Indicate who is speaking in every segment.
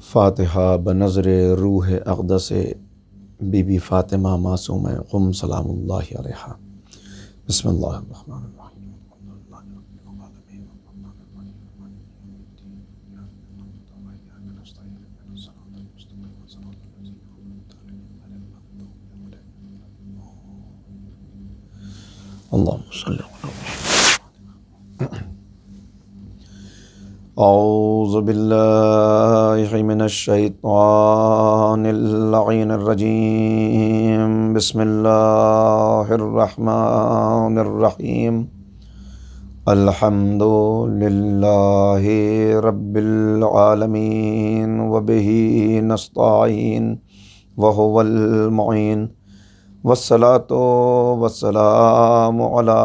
Speaker 1: फ़ातिहा बनज़्र रूह अक़दस बीबी फ़ातिमा मासूम क़ुम सलामुल्लाहि अलैहा। बिस्मिल्लाहिर्रहमानिर्रहीम। अल्लाहुम्मा सल्लि औज़ु बिल्लाहि मिनश शैतानिर लअीनिर रजीम। बिस्मिल्लाहिर रहमानिर रहीम। अल्हम्दुलिल्लाहि रब्बिल आलमीन व बिही नस्तईन व हुवल मुईन वस्सलातु वस्सलामु अला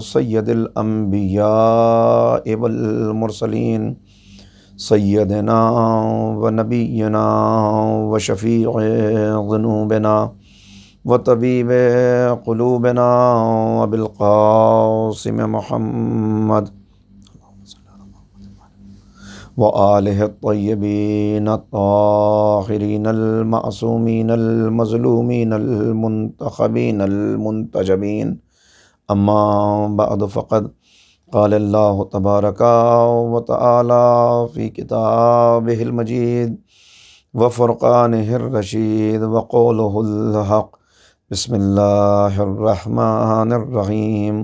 Speaker 1: सय्यदिल अंबियाइ वल मुरसलीन सय्यदिना व नबिय्यिना व शफ़ीइ ज़ुनूबिना व तबीबे क़ुलूबिना अबिल क़ासिम मुहम्मद व आलिहि त्तय्यबीन अत्ताहिरीन अल-मअसूमीन अल-मज़लूमीन अल-मुंतख़बीन अल-मुंतजबीन। अम्मा बअद फ़क़द क़ालल्लाहु तबारक व तआला फ़ी किताबिहिल मजीद व फ़ुरक़ानिहिर रशीद व क़ौलुहुल हक़। बिस्मिल्लाहिर रहमानिर रहीम।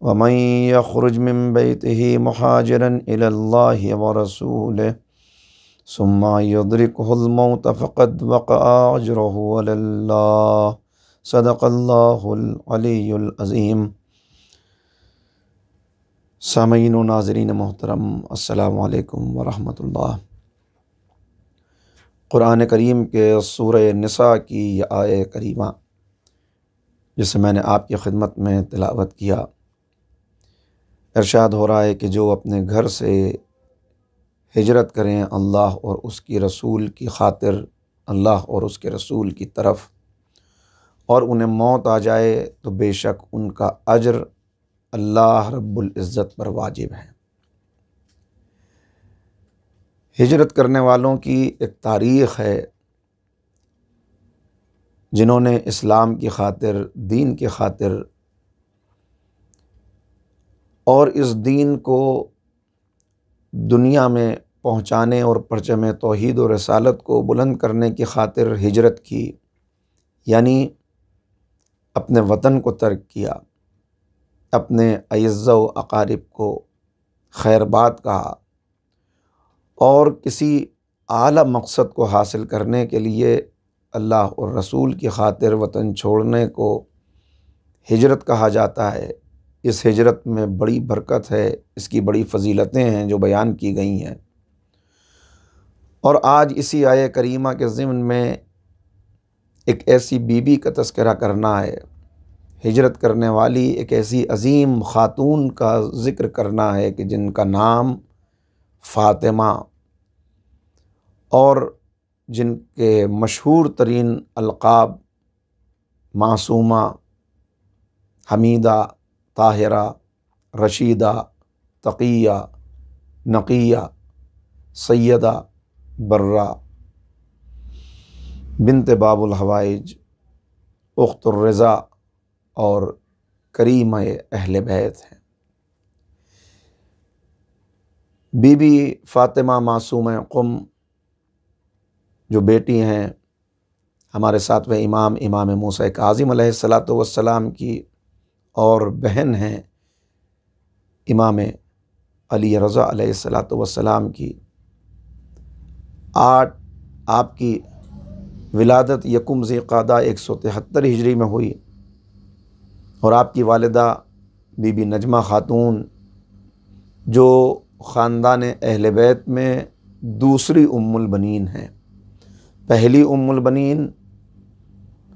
Speaker 1: वमन यख़रुज मिन बैतिही मुहाजिरन इलल्लाहि व रसूलिही सुम्मा युदरिकुहुल मौत फ़क़द वक़अ अज्रुहु अलल्लाह। सदक़ल्लाहुल अलीयुल अज़ीम। सामईन व नाज़रीन मोहतरम, अस्सलामु अलैकुम व रहमतुल्लाह। क़ुरान करीम के सूरह निसा की यह आयत करीमा जिसे मैंने आपकी खिदमत में तिलावत किया, इरशाद हो रहा है कि जो अपने घर से हिजरत करें अल्लाह और उसकी रसूल की खातिर, अल्लाह और उसके रसूल की तरफ, और उन्हें मौत आ जाए तो बेशक उनका अज्र अल्लाह रब्बुल इज़्ज़त पर वाजिब है। हिजरत करने वालों की एक तारीख़ है जिन्होंने इस्लाम की खातिर, दीन की खातिर और इस दीन को दुनिया में पहुँचाने और परचम तौहीद और रिसालत को बुलंद करने की खातिर हिजरत की, यानी अपने वतन को तर्क किया, अपने अइज़्ज़ा व अक़ारिब को खैरबाद कहा और किसी आला मकसद को हासिल करने के लिए अल्लाह और रसूल की खातिर वतन छोड़ने को हिजरत कहा जाता है। इस हिजरत में बड़ी बरकत है, इसकी बड़ी फ़जीलतें हैं जो बयान की गई हैं। और आज इसी आयत करीमा के ज़िम्न में एक ऐसी बीबी का तज़किरा करना है, हिजरत करने वाली एक ऐसी अज़ीम ख़ातून का ज़िक्र करना है कि जिनका नाम फ़ातिमा और जिनके मशहूर तरीन अलक़ाब मासूमा, हमीदा, ताहिरा, रशीदा, तक़िया, नक़िया, सैयदा, बर्रा, बिन्त बाबुल हवाइज, उख्तुर रज़ा और करीमा अहले बैत हैं। बीबी फ़ातिमा मासूम क़ुम जो बेटी हैं हमारे सातवें इमाम मूसा काज़िम अलैहिस्सलातु वस्सलाम की, और बहन हैं इमाम अली रज़ा अलैहिस्सलातु वस्सलाम की। आपकी विलादत यकुम ज़िक़ादा 173 हिजरी में हुई और आपकी वालिदा बीबी नजमा ख़ातून जो ख़ानदान अहले बैत में दूसरी उम्मुल बनीन हैं। पहली उम्मुल बनीन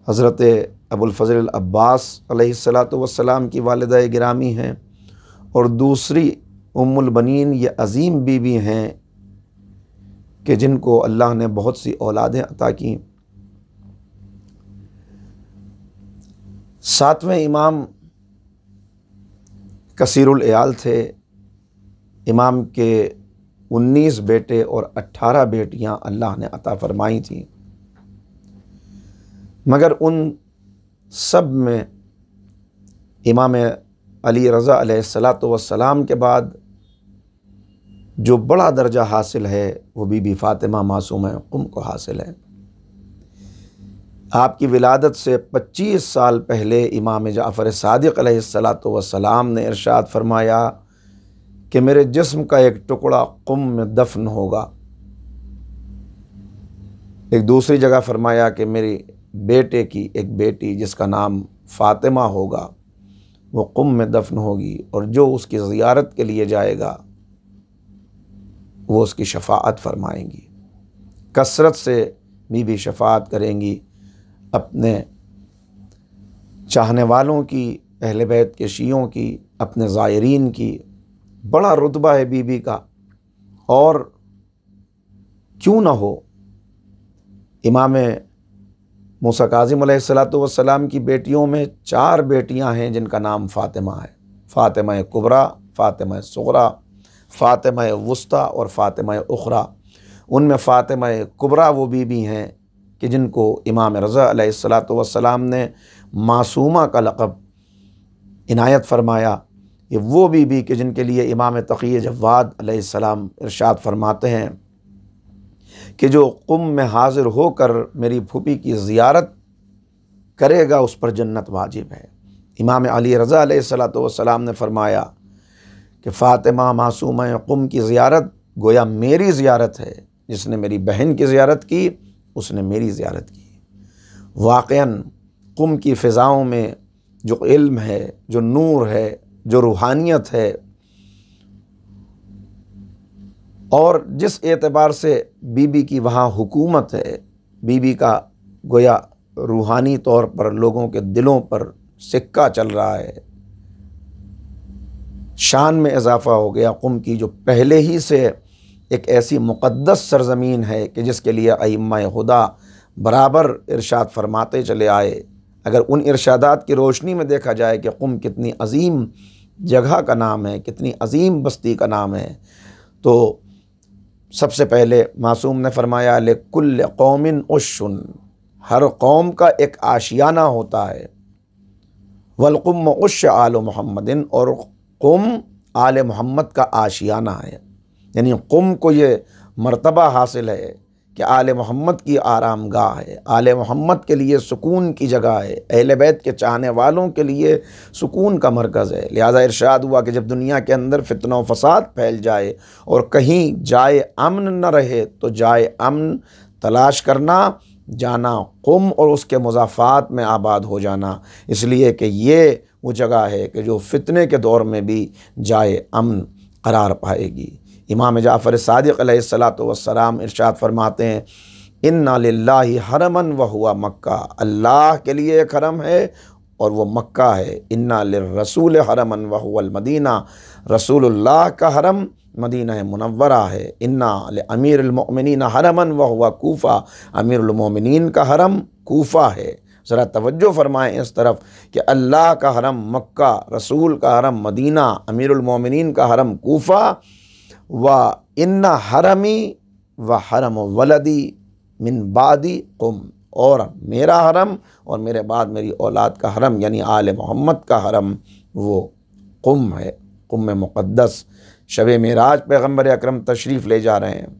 Speaker 1: हज़रत अबुल फ़ज़ल अब्बास अलैहिस्सलातु वस्सलाम की वालिदा गिरामी हैं और दूसरी उम्मुल बनीन ये अज़ीम बीबी हैं कि जिनको अल्लाह ने बहुत सी औलादें अता की। सातवें इमाम कसीरुल एयाल थे। इमाम के 19 बेटे और 18 बेटियां अल्लाह ने अता फरमाई थीं, मगर उन सब में इमाम अली रज़ा अलैहिस्सलातु वस्सलाम के बाद जो बड़ा दर्जा हासिल है वो बीबी फ़ातिमा मासूमा क़ुम को हासिल है। आपकी विलादत से 25 साल पहले इमाम जाफ़र सादिक़ अलैहिस्सलातु वस्सलाम ने इरशाद फरमाया कि मेरे जिस्म का एक टुकड़ा क़ुम में दफन होगा। एक दूसरी जगह फरमाया कि मेरे बेटे की एक बेटी जिसका नाम फ़ातिमा होगा वो क़ुम में दफन होगी, और जो उसकी ज़ियारत के लिए जाएगा वो उसकी शफ़ाअत फरमाएंगी। कसरत से बीबी शफ़ाअत करेंगी अपने चाहने वालों की, अहले बैत के शियों की, अपने ज़ायरीन की। बड़ा रुतबा है बीबी का। और क्यों ना हो, इमाम मूसा काज़िम अलैहिस्सलातु वस्सलाम की बेटियों में 4 बेटियां हैं जिनका नाम फ़ातिमा है। फ़ातिमा कुबरा, फ़ातिमा सुग़रा, फ़ातिमा वुस्ता और फ़ातिमा उख़रा। उनमें फ़ातिमा कुबरा वो बीबी हैं कि जिनको इमाम रज़ा अलैहिस्सलातु वस्सलाम ने मासूमा का लक़ब इनायत फरमाया। ये वो बीबी कि जिनके लिए इमाम तक़ी जव्वाद अलैहिस्सलाम इरशाद फरमाते हैं कि जो क़ुम में हाज़िर होकर मेरी फूफी की ज़ियारत करेगा उस पर जन्नत वाजिब है। इमाम अली रज़ा अलैहिस्सलातु वस्सलाम ने फरमाया कि फ़ातिमा मासूमा क़ुम की ज़ियारत गोया मेरी ज़ियारत है। जिसने मेरी बहन की ज़ियारत की उसने मेरी ज़ियारत की। वाक़अन क़ुम की फ़िज़ाओं में जो इल्म है, जो नूर है, जो रूहानियत है, और जिस एतबार से बीबी की वहाँ हुकूमत है, बीबी का गोया रूहानी तौर पर लोगों के दिलों पर सिक्का चल रहा है, शान में इजाफ़ा हो गया। क़ुम की जो पहले ही से एक ऐसी मुक़द्दस सरज़मीन है कि जिसके लिए अइम्मा खुदा बराबर इरशाद फरमाते चले आए। अगर उन इरशादात की रोशनी में देखा जाए कि क़ुम कितनी अज़ीम जगह का नाम है, कितनी अज़ीम बस्ती का नाम है, तो सबसे पहले मासूम ने फरमाया लिकुल्ल कौमिन उश्शुन, हर कौम का एक आशियाना होता है। वल क़ुम उश्श आल मुहम्मदिन, और क़ुम आल मोहम्मद का आशियाना है। यानी क़ुम को ये मर्तबा हासिल है कि आले मोहम्मद की आरामगाह है, आले मोहम्मद के लिए सुकून की जगह है, अहले बैत के चाहने वालों के लिए सुकून का मरकज़ है। लिहाजा इरशाद हुआ कि जब दुनिया के अंदर फितना व फसाद फैल जाए और कहीं जाए अमन न रहे तो जाए अमन तलाश करना, जाना क़ुम और उसके मुज़ाफ़ात में आबाद हो जाना। इसलिए कि ये वो जगह है कि जो फितने के दौर में भी जाए अमन करार पाएगी। इमाम जाफ़र सादिक़ अलैहिस्सलातु वस्सलाम इरशाद फरमाते हैं इन्ना लिल्लाहि हरमन व हुवा मक्का, अल्लाह के लिए एक हरम है और वो मक्का है। इन्ना लिर्रसूल हरमन व हुवल मदीना, रसूलुल्लाह का हरम मदीना मुनव्वरा है। इन्ना लिअमीरिल मुमिनीन हरमन व हुवा कूफ़ा, अमीरुल मोमिनीन का हरम कूफ़ा है। ज़रा तवज्जो फरमाएँ इस तरफ कि अल्लाह का हरम मक्का, रसूल का हरम मदीना, अमीरुल मोमिनीन का हरम कूफ़ा, व इन्ना हरमी व हरम वलदी मिन बादी क़ुम, और मेरा हरम और मेरे बाद मेरी औलाद का हरम यानी आले मोहम्मद का हरम वो क़ुम है। क़ुम मुक़द्दस शब मेराज पैगम्बर अकरम तशरीफ़ ले जा रहे हैं।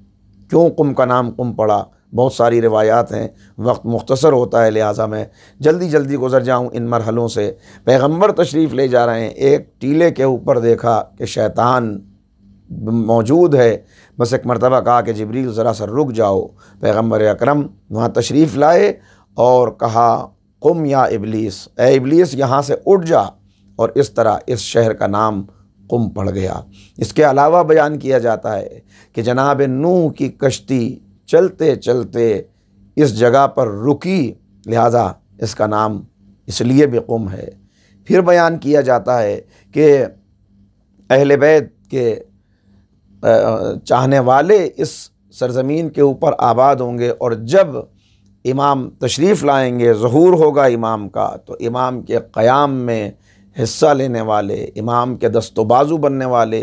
Speaker 1: क्यों क़ुम का नाम क़ुम पड़ा, बहुत सारी रिवायात हैं, वक्त मुख्तसर होता है, लिहाजा मैं जल्दी जल्दी गुज़र जाऊँ इन मरहलों से। पैगम्बर तशरीफ़ ले जा रहे हैं, एक टीले के ऊपर देखा कि शैतान मौजूद है। बस एक मरतबा कहा कि जिब्रील ज़रा सा रुक जाओ। पैगम्बर अकरम वहाँ तशरीफ़ लाए और कहा क़ुम या इबलीस, ए इबलीस यहाँ से उठ जा, और इस तरह इस शहर का नाम क़ुम पड़ गया। इसके अलावा बयान किया जाता है कि जनाब नूह की कश्ती चलते चलते इस जगह पर रुकी, लिहाजा इसका नाम इसलिए भी क़ुम है। फिर बयान किया जाता है कि अहले बैत के चाहने वाले इस सरज़मीन के ऊपर आबाद होंगे, और जब इमाम तशरीफ़ लाएंगे, ज़हूर होगा इमाम का, तो इमाम के क़याम में हिस्सा लेने वाले, इमाम के दस्तबाजू बनने वाले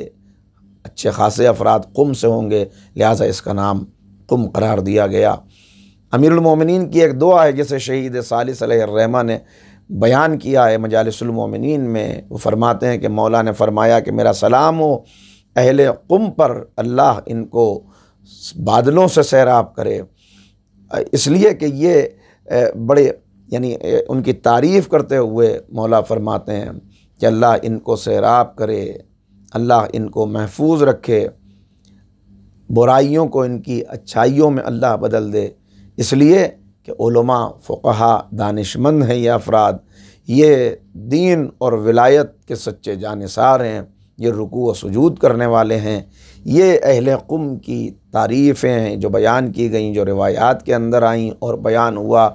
Speaker 1: अच्छे खासे अफराद कुम से होंगे, लिहाजा इसका नाम कुम करार दिया गया। अमीरुल मोमिनीन की एक दुआ है जिसे शहीद सालिस अलैहिर्रहमा ने बयान किया है मजालिसुल मोमिनीन में। वो फरमाते हैं कि मौला ने फरमाया कि मेरा सलाम हो अहले कुम पर, अल्लाह इनको बादलों से सैराब करे। इसलिए कि ये बड़े यानी उनकी तारीफ़ करते हुए मौला फरमाते हैं कि अल्लाह इनको सैराब करे, अल्लाह इनको महफूज रखे, बुराइयों को इनकी अच्छाइयों में अल्लाह बदल दे। इसलिए कि उलमा, फ़ुक़हा, दानिशमंद हैं ये अफराद, ये दीन और विलायत के सच्चे जानिसार हैं, ये रुकू व सुजूद करने वाले हैं। ये अहले कुम की तारीफ़ें हैं जो बयान की गई, जो रिवायात के अंदर आईं, और बयान हुआ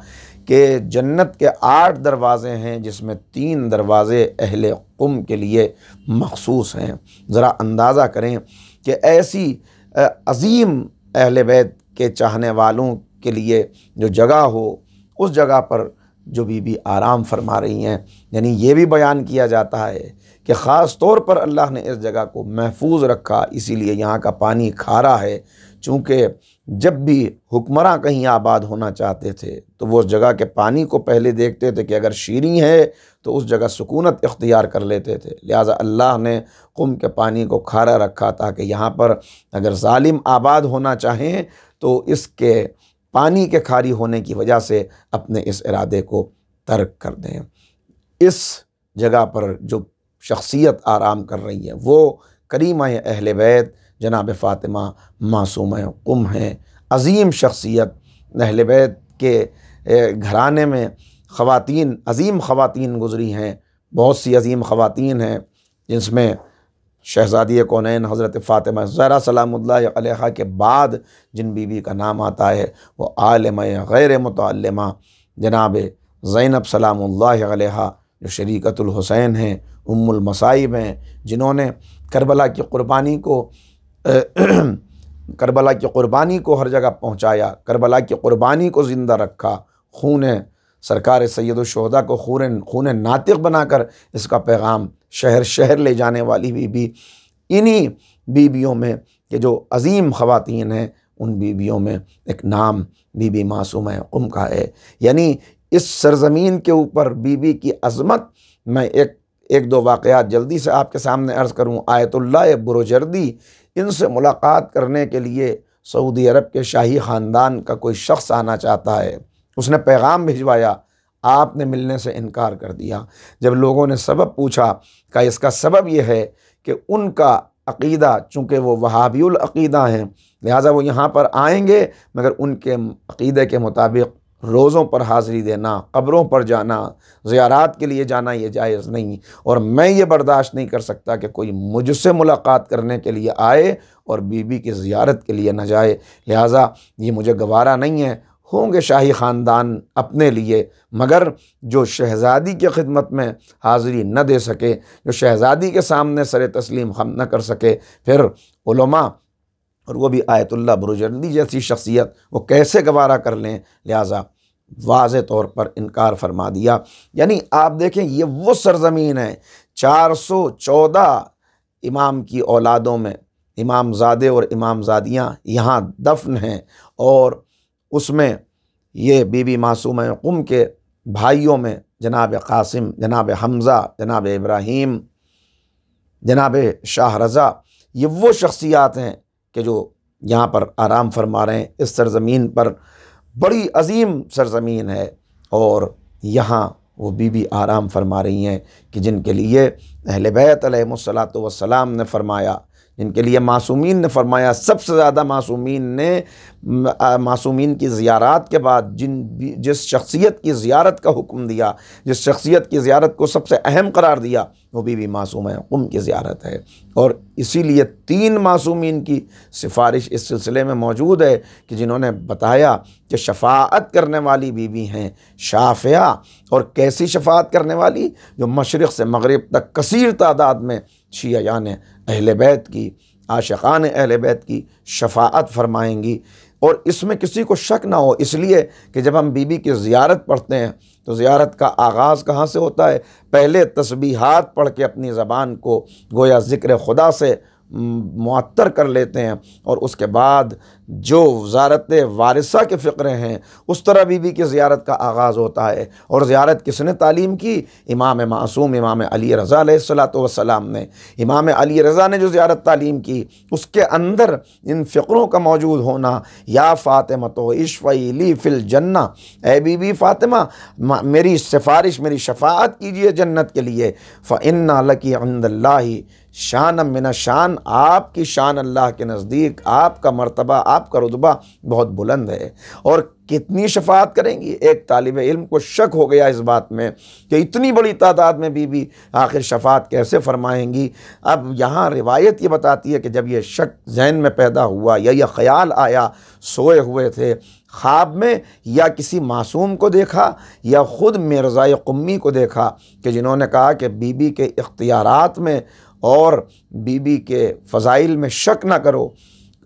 Speaker 1: कि जन्नत के 8 दरवाज़े हैं जिसमें 3 दरवाज़े अहले कुम के लिए मखसूस हैं। ज़रा अंदाज़ा करें कि ऐसी अज़ीम अहले बैत के चाहने वालों के लिए जो जगह हो, उस जगह पर जो बीबी आराम फरमा रही हैं। यानी ये भी बयान किया जाता है कि ख़ास तौर पर अल्लाह ने इस जगह को महफूज रखा, इसीलिए यहाँ का पानी खारा है। चूँकि जब भी हुक्मरां कहीं आबाद होना चाहते थे तो वो उस जगह के पानी को पहले देखते थे कि अगर शीरी है तो उस जगह सुकूनत इख्तियार कर लेते थे। लिहाजा अल्लाह ने कुम के पानी को खारा रखा ताकि यहाँ पर अगर ज़ालिम आबाद होना चाहें तो इसके पानी के खारी होने की वजह से अपने इस इरादे को तर्क कर दें। इस जगह पर जो शख्सियत आराम कर रही है वो करीमा अहले बैत जनाब फ़ातिमा मासूमा कुम हैं। अज़ीम शख्सियत, अहले बैत के घराने में ख़वातीन, अज़ीम ख़वातीन गुज़री हैं। बहुत सी अज़ीम ख़वातीन हैं जिसमें शहज़ादी कौनैन हज़रत फ़ातिमा ज़हरा सलामुल्लाह अलैहा के बाद जिन बीबी का नाम आता है वो आलिमा गैर मुतअल्लिमा जनाब ज़ैनब सलामुल्लाह अलैहा, जो शरीकतुल हुसैन हैं, उम्मुल मसाइब हैं, जिन्होंने करबला की क़ुरबानी को हर जगह पहुँचाया, करबला की क़ुरबानी को ज़िंदा रखा, खून सरकार सैयदुश्शुहदा को खून नातिक़ बनाकर इसका पैगाम शहर शहर ले जाने वाली बीबी इन्हीं बीबियों में कि जो अज़ीम ख़वातीन हैं, उन बीबियों में एक नाम बीबी मासूमा कुम का है। यानी इस सरज़मीन के ऊपर बीबी की अज़मत, मैं एक दो वाक़यात जल्दी से आपके सामने अर्ज़ करूँ। आयतुल्लाह बुरुजर्दी, इनसे मुलाकात करने के लिए सऊदी अरब के शाही ख़ानदान का कोई शख्स आना चाहता है, उसने पैगाम भिजवाया, आपने मिलने से इनकार कर दिया। जब लोगों ने सबब पूछा का इसका सबब यह है कि उनका अक़ीदा, चूँकि वो वहाबियुल अक़ीदा हैं, लिहाजा वो यहाँ पर आएंगे मगर उनके अक़ीदे के मुताबिक रोज़ों पर हाज़िरी देना, क़ब्रों पर जाना, ज़ियारात के लिए जाना ये जायज़ नहीं, और मैं ये बर्दाश्त नहीं कर सकता कि कोई मुझसे मुलाकात करने के लिए आए और बीबी की ज़ियारत के लिए न जाए। लिहाजा ये मुझे गवारा नहीं है। होंगे शाही ख़ानदान अपने लिए, मगर जो शहज़ादी की खिदमत में हाज़िरी न दे सके, जो शहज़ादी के सामने सर तस्लीम खम न कर सके, फिर उलमा और वो भी आयतुल्लाह बुरुजर्दी जैसी शख्सियत वो कैसे गवारा कर लें। लिहाजा वाज़े तौर पर इनकार फरमा दिया। यानी आप देखें ये वो सरज़मीन है, 414 इमाम की औलादों में इमामज़ादे और इमामज़ादियाँ यहाँ दफन हैं, और उसमें ये बीबी मासूमा कुम के भाइयों में जनाब क़ासिम, जनाब हमज़ा, जनाब इब्राहीम, जनाब शाह रज़ा, ये वो शख्सियात हैं कि जो यहाँ पर आराम फरमा रहे हैं। इस सरज़मीन पर बड़ी अज़ीम सरज़मीन है और यहाँ वो बीबी आराम फरमा रही हैं कि जिनके लिए अहले बैत अलैहिमुस्सलातु वस्सलाम ने फरमाया, जिनके लिए मासूमीन ने फरमाया, सबसे ज़्यादा मासूमीन की ज़ियारत के बाद जिस शख्सियत की ज़ियारत का हुक्म दिया, जिस शख्सियत की ज़ियारत को सबसे अहम करार दिया, वो बीबी मासूमा कुम की ज़ियारत है। और इसीलिए 3 मासूमीन की सिफारिश इस सिलसिले में मौजूद है कि जिन्होंने बताया कि शफ़ाअत करने वाली बीबी हैं शाफ़िया। और कैसी शफ़ाअत करने वाली? जो मशरिक़ से मग़रिब तक कसीर तादाद में शियायान अहले बैत की, आशिक़ान अहले बैत की शफ़ाअत फरमाएंगी। और इसमें किसी को शक ना हो, इसलिए कि जब हम बीबी की ज़ियारत पढ़ते हैं तो ज़ियारत का आगाज़ कहाँ से होता है? पहले तस्बीहात पढ़ के अपनी ज़बान को गोया ज़िक्र खुदा से मुअत्तर कर लेते हैं। और उसके बाद जो ज़ियारत वारिसा के फ़िक्रे हैं उस तरह बीबी की ज़ियारत का आगाज़ होता है। और ज़ियारत किसने तालीम की? इमाम मासूम इमाम अली रज़ा अलैहिस्सलातु वस्सलाम ने। इमाम अली रज़ा ने जो ज़ियारत तालीम की उसके अंदर इन फ़िक्रों का मौजूद होना, या फ़ातिमा तो इश्फ़ई ली फ़िल जन्ना, ए बीबी फ़ातिमा मेरी सिफारिश, मेरी शफ़ाअत कीजिए जन्नत के लिए। फ़इन्ना लकी इंदल्लाहि शान मिन शान, आपकी शान अल्लाह के नज़दीक, आपका मर्तबा, आपका रुतबा बहुत बुलंद है। और कितनी शफाअत करेंगी? एक तालिब इल्म को शक हो गया इस बात में कि इतनी बड़ी तादाद में बीबी आखिर शफाअत कैसे फरमाएंगी। अब यहाँ रिवायत ये बताती है कि जब ये शक जहन में पैदा हुआ या यह ख़याल आया, सोए हुए थे, ख्वाब में या किसी मासूम को देखा या ख़ुद मिर्ज़ा कुम्मी को देखा कि जिन्होंने कहा कि बीबी के इख्तियारात में और बीबी के फ़ज़ाइल में शक ना करो।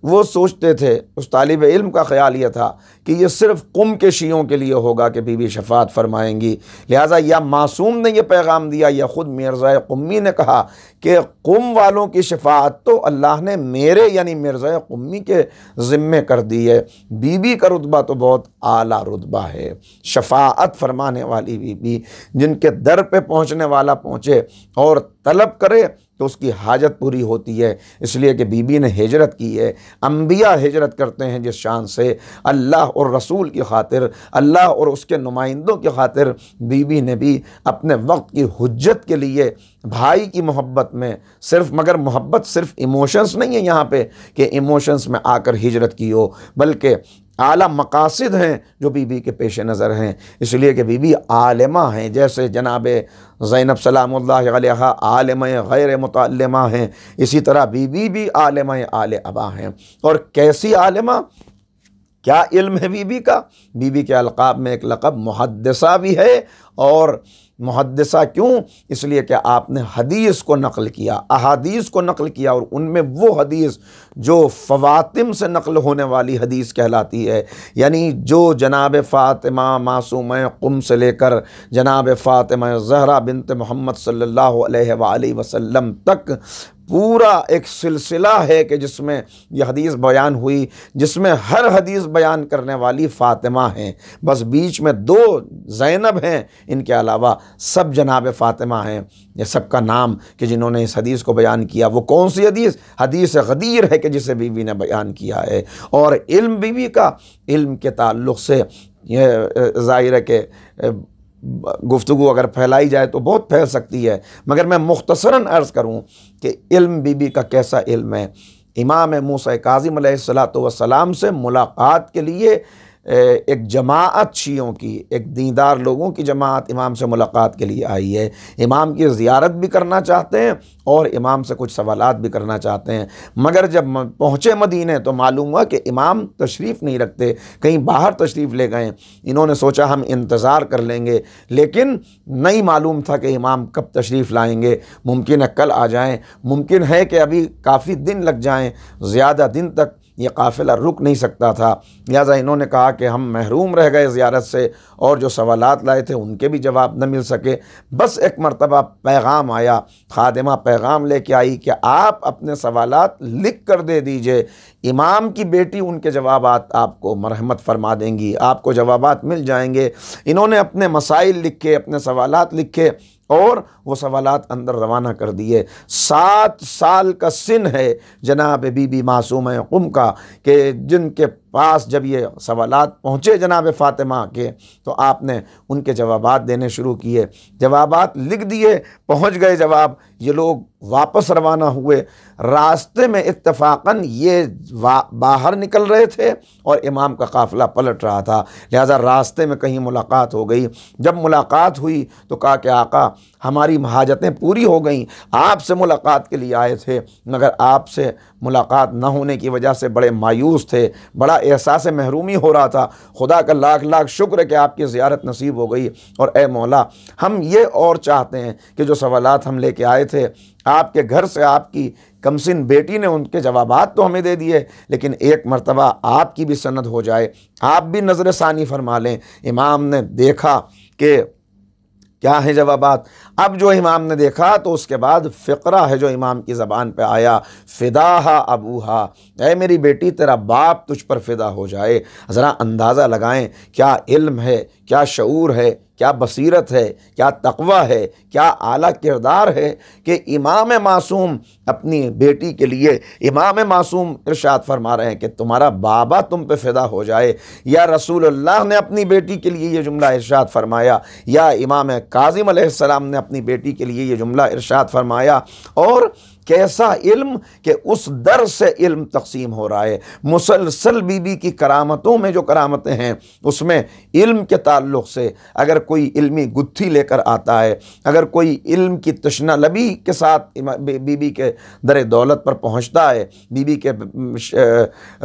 Speaker 1: वो सोचते थे, उस तालिब इल्म का ख़याल यह था कि ये सिर्फ़ कुम के शियों के लिए होगा कि बीबी शफ़ाअत फरमाएंगी। लिहाजा या मासूम ने यह पैगाम दिया या ख़ुद मिर्ज़ा कुम्मी ने कहा कि कुम वालों की शफ़ाअत तो अल्लाह ने मेरे यानी मिर्ज़ा कुम्मी के ज़िम्मे कर दी है। बीबी का रुतबा तो बहुत आला रुतबा है। शफ़ाअत फरमाने वाली बीबी, जिनके दर पे पहुँचने वाला पहुँचे और तलब करे तो उसकी हाजत पूरी होती है। इसलिए कि बीबी ने हिजरत की है। अंबिया हिजरत करते हैं जिस शान से, अल्लाह और रसूल की खातिर, अल्लाह और उसके नुमाइंदों की खातिर बीबी ने भी अपने वक्त की हुज्जत के लिए भाई की मोहब्बत में मगर मोहब्बत सिर्फ इमोशंस नहीं है यहाँ पे कि इमोशंस में आकर हिजरत की हो, बल्कि आला मकासिद हैं जो बीबी के पेश नज़र हैं। इसलिए कि बीबी आलिमा हैं, जैसे जनाब ज़ैनब सलामुल्लाह अलैहा आलिमा गैर मुतअल्लिमा हैं, इसी तरह बीबी भी आलिमा आले अबा हैं। और कैसी आलिमा, क्या इल्म है बीबी का? बीबी के अलक़ाब में एक लक़ब मुहद्दिसा भी है। और मुहद्दिसा क्यों? इसलिए कि आपने हदीस को नक़ल किया, अहादीस को नक़ल किया, और उनमें वो हदीस जो फ़वातिम से नक़ल होने वाली हदीस कहलाती है, यानी जो जनाब फ़ातिमा मासूमा क़ुम से लेकर जनाब फ़ातिमा ज़हरा बिन्त मोहम्मद सल्लल्लाहु अलैहि वसल्लम तक पूरा एक सिलसिला है कि जिसमें यह हदीस बयान हुई, जिसमें हर हदीस बयान करने वाली फ़ातिमा हैं। बस बीच में दो ज़ैनब हैं, इनके अलावा सब जनाब फ़ातिमा हैं। ये सबका नाम कि जिन्होंने इस हदीस को बयान किया, वो कौन सी हदीस? हदीस गदीर है कि जिसे बीवी ने बयान किया है। और इल्म बीवी का, इल्म के ताल्लुक़ से ज़ाहिर है कि गुफ्तगू अगर फैलाई जाए तो बहुत फैल सकती है, मगर मैं मुख्तसरन अर्ज़ करूँ कि इल्म बीबी का कैसा इल्म है। इमाम मूसा काज़िम अलैहिस्सलातु वस्सलाम से मुलाकात के लिए एक जमाअत शियों की, एक दीनदार लोगों की जमाअत इमाम से मुलाकात के लिए आई है। इमाम की ज़ियारत भी करना चाहते हैं और इमाम से कुछ सवालात भी करना चाहते हैं। मगर जब पहुँचे मदीने तो मालूम हुआ कि इमाम तशरीफ़ नहीं रखते, कहीं बाहर तशरीफ़ ले गए। इन्होंने सोचा हम इंतज़ार कर लेंगे, लेकिन नहीं मालूम था कि इमाम कब तशरीफ़ लाएंगे। मुमकिन है कल आ जाएँ, मुमकिन है कि अभी काफ़ी दिन लग जाएँ, ज़्यादा दिन तक ये काफ़िला रुक नहीं सकता था। लिहाजा इन्होंने कहा कि हम महरूम रह गए ज़ियारत से और जो सवालात लाए थे उनके भी जवाब न मिल सके। बस एक मरतबा पैगाम आया, खादिमा पैगाम लेके आई कि आप अपने सवालात लिख कर दे दीजिए, इमाम की बेटी उनके जवाबात आपको मरहमत फरमा देंगी, आपको जवाबात मिल जाएंगे। इन्होंने अपने मसाइल लिखे, अपने सवालात लिखे और वो सवालात अंदर रवाना कर दिए। 7 साल का सिन है जनाब बीबी मासूमा क़ुम का कि जिनके पास जब ये सवालात पहुँचे जनाब फ़ातिमा के, तो आपने उनके जवाबात देने शुरू किए। जवाबात लिख दिए, पहुँच गए जवाब। ये लोग वापस रवाना हुए। रास्ते में इत्तफ़ाक़न ये बाहर निकल रहे थे और इमाम का काफ़िला पलट रहा था। लिहाजा रास्ते में कहीं मुलाकात हो गई। जब मुलाकात हुई तो कहा कि आका हमारी हाजतें पूरी हो गईं, आपसे मुलाकात के लिए आए थे, मगर आपसे मुलाकात न होने की वजह से बड़े मायूस थे, बड़ा एहसास महरूमी हो रहा था। खुदा का लाख लाख शुक्र है कि आपकी ज़ियारत नसीब हो गई। और ए मौला, हम ये और चाहते हैं कि जो सवालात हम लेके आए थे आपके घर से, आपकी कमसिन बेटी ने उनके जवाबात तो हमें दे दिए, लेकिन एक मरतबा आपकी भी सनद हो जाए, आप भी नज़र सानी फरमा लें। इमाम ने देखा कि क्या है जवाबात। अब जो इमाम ने देखा तो उसके बाद फ़िक्रा है जो इमाम की ज़बान पे आया, फ़िदाहा अबूहा, ऐ मेरी बेटी तेरा बाप तुझ पर फ़िदा हो जाए। ज़रा अंदाज़ा लगाएं क्या इल्म है, क्या शऊर है, क्या बसीरत है, क्या तक़वा है, क्या आला किरदार है कि इमाम मासूम अपनी बेटी के लिए, इमाम मासूम इरशाद फरमा रहे हैं कि तुम्हारा बाबा तुम पे फ़िदा हो जाए। या रसूलुल्लाह ने अपनी बेटी के लिए ये जुमला इरशाद फरमाया, या इमाम काज़िम अलैहिस्सलाम ने अपनी बेटी के लिए ये जुमला इरशाद फरमाया। और कैसा इल्म कि उस दर से इल्म तकसीम हो रहा है। मुसलसल बीबी की करामतों में जो करामतें हैं उसमें इल्म के ताल्लुक़ से अगर कोई इल्मी गुत्थी लेकर आता है, अगर कोई इल्म की तशना लबी के साथ बीबी के दर दौलत पर पहुँचता है, बीबी के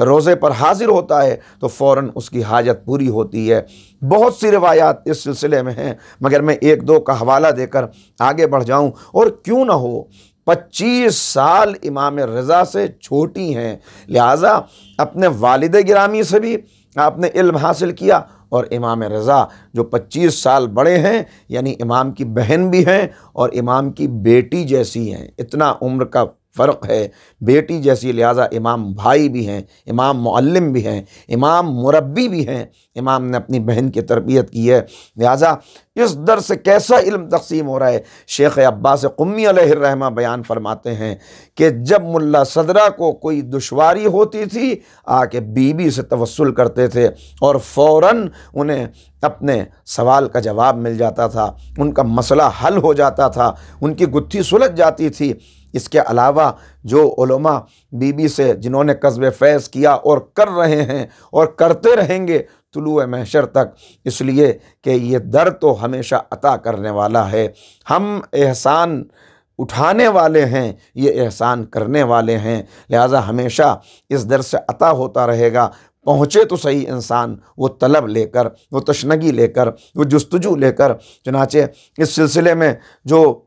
Speaker 1: रोज़े पर हाजिर होता है तो फ़ौरन उसकी हाजत पूरी होती है। बहुत सी रिवायात इस सिलसिले में हैं, मगर मैं एक दो का हवाला देकर आगे बढ़ जाऊँ। और क्यों ना हो 25 साल इमाम रज़ा से छोटी हैं, लिहाजा अपने वालिद गिरामी से भी आपने इल्म हासिल किया, और इमाम रज़ा जो 25 साल बड़े हैं यानी इमाम की बहन भी हैं और इमाम की बेटी जैसी हैं। इतना उम्र का फ़र्क है, बेटी जैसी, लिहाजा इमाम भाई भी हैं, इमाम मुअल्लिम भी हैं, इमाम मुरब्बी भी हैं। इमाम ने अपनी बहन की तरबियत की है, लिहाजा इस दर से कैसा इल्म तकसीम हो रहा है। शेख अब्बास क़ुम्मी अलैहिर्रहमा बयान फरमाते हैं कि जब मुल्ला सदरा को कोई दुश्वारी होती थी आके बीबी से तवस्सुल करते थे और फ़ौरन उन्हें अपने सवाल का जवाब मिल जाता था, उनका मसला हल हो जाता था, उनकी गुत्थी सुलझ जाती थी। इसके अलावा जो उलमा बीबी से जिन्होंने कस्ब फैज़ किया और कर रहे हैं और करते रहेंगे तुलुए महशर तक, इसलिए कि ये दर तो हमेशा अता करने वाला है। हम एहसान उठाने वाले हैं, ये एहसान करने वाले हैं, लिहाजा हमेशा इस दर से अता होता रहेगा। पहुँचे तो सही इंसान वो तलब लेकर, वो तशनगी लेकर, वो जुस्तजू लेकर। चुनाचे इस सिलसिले में जो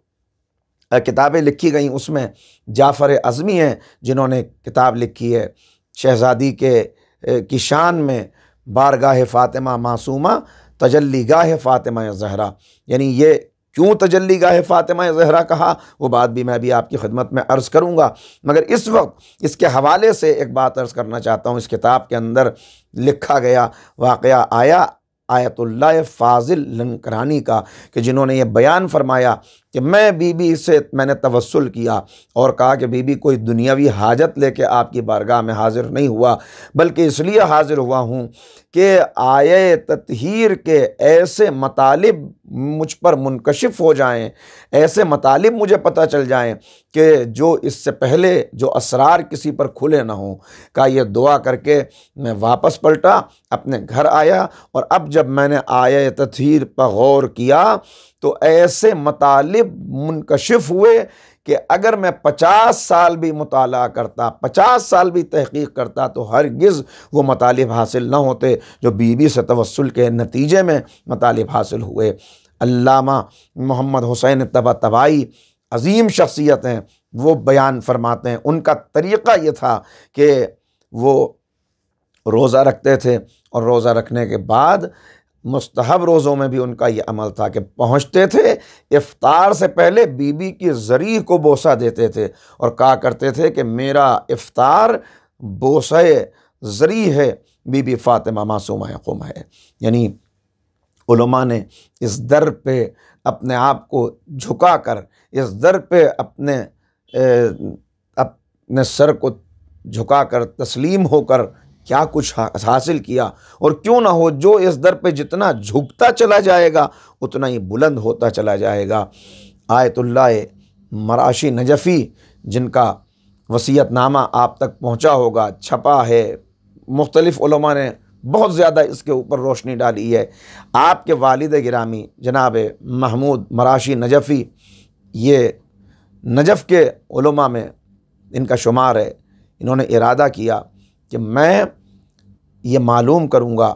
Speaker 1: किताबें लिखी गई उसमें जाफ़र अज़मी हैं जिन्होंने किताब लिखी है शहज़ादी की शान में, बारगाह फ़ातिमा मासूमा तजल्लीगाह फ़ातिमा ज़हरा। यानी ये क्यों तजल्लीगाह फ़ातिमा ज़हरा कहा वो बात भी मैं भी आपकी खिदमत में अर्ज़ करूँगा, मगर इस वक्त इसके हवाले से एक बात अर्ज़ करना चाहता हूँ। इस किताब के अंदर लिखा गया वाक़या आया आयतुल्लाह फ़ाज़िल लंकरानी का कि जिन्होंने ये बयान फरमाया कि मैं बीबी से मैंने तवस्सुल किया और कहा कि बीबी कोई दुनियावी हाजत लेके आपकी बारगाह में हाज़िर नहीं हुआ, बल्कि इसलिए हाज़िर हुआ हूँ कि आये तत्हीर के ऐसे मतालिब मुझ पर मुनकशिफ हो जाएं, ऐसे मतालिब मुझे पता चल जाएं कि जो इससे पहले जो असरार किसी पर खुले ना हों। का ये दुआ करके मैं वापस पलटा, अपने घर आया, और अब जब मैंने आये तत्हीर पर गौर किया तो ऐसे मतालिब मुनकशिफ हुए कि अगर मैं 50 साल भी मुताला करता, 50 साल भी तहक़ीक़ करता तो हरगिज़ वो मतालिब हासिल न होते जो बीबी से तवस्सुल के नतीजे में मतालिब हासिल हुए। अल्लामा मोहम्मद हुसैन तबातबाई अज़ीम शख्सियत हैं, वो बयान फरमाते हैं उनका तरीक़ा ये था कि वो रोज़ा रखते थे और रोज़ा रखने के बाद मुस्तहब रोज़ों में भी उनका ये अमल था कि पहुँचते थे इफ्तार से पहले बीबी की ज़री को बोसा देते थे और कहा करते थे कि मेरा इफ्तार बोसे ज़री है, बीबी फ़ातिमा मासूमा क़ुम है। यानी उलमा ने इस दर पे अपने आप को झुका कर, इस दर पे अपने सर को झुका कर तस्लीम होकर क्या कुछ हासिल किया। और क्यों ना हो, जो इस दर पे जितना झुकता चला जाएगा उतना ही बुलंद होता चला जाएगा। आयतुल्लाह मराशी नजफ़ी जिनका वसीयतनामा आप तक पहुँचा होगा, छपा है, मुख्तलिफ़ उलमा ने बहुत ज़्यादा इसके ऊपर रोशनी डाली है। आपके वालिद गिरामी जनाब महमूद मराशी नजफ़ी, ये नजफ़ के उलमा में इनका शुमार है। इन्होंने इरादा किया कि मैं ये मालूम करूँगा